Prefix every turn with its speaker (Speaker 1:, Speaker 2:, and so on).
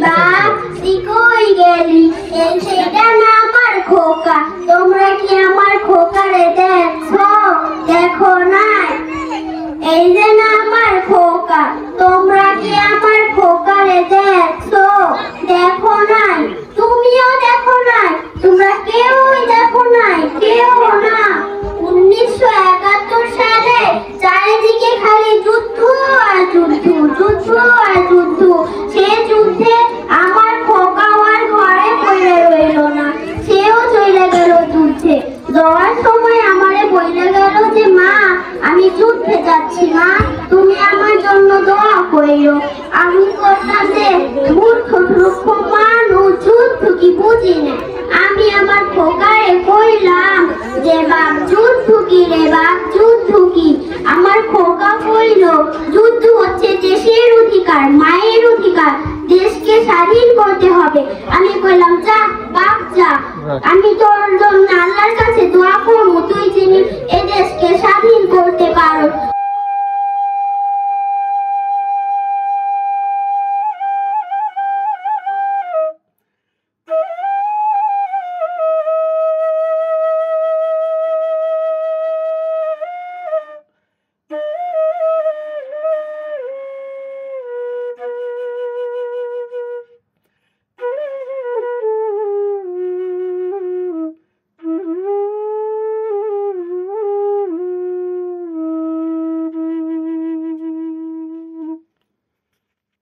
Speaker 1: বাপ তুই কই গেলি? এই সেটা না আমার খোকা, তোমরা কি আমার খোকারে দেখছো? দেখো না, এই যে না আমার খোকা, তোমরা কি আমার খোকারে দেখছো? দেখো নাই, তুমিও দেখো নাই, তোমরা কেউই দেখো নাই, কেউ না। 1971 সালে চারিদিকে খালি যুদ্ধ আর যুদ্ধ, যুদ্ধ আর যুদ্ধ। সে যুদ্ধে আমার খোকা আর ঘরে পড়ে রইল না, সেও চলে গেল যুদ্ধে। যাওয়ার সময় আমারে বলে গেল যে মা আমি যুদ্ধে যাচ্ছি, মা তুমি আমার জন্য দোয়া কইরো। আমি করলাম যে মূর্খ মূর্খ মানুষ, যুদ্ধ কি বুঝি না। আমি আমার খোকারে কইলাম যে বাপ যুদ্ধ কি রে বাপ, যুদ্ধ কি? আমার খোকা কইল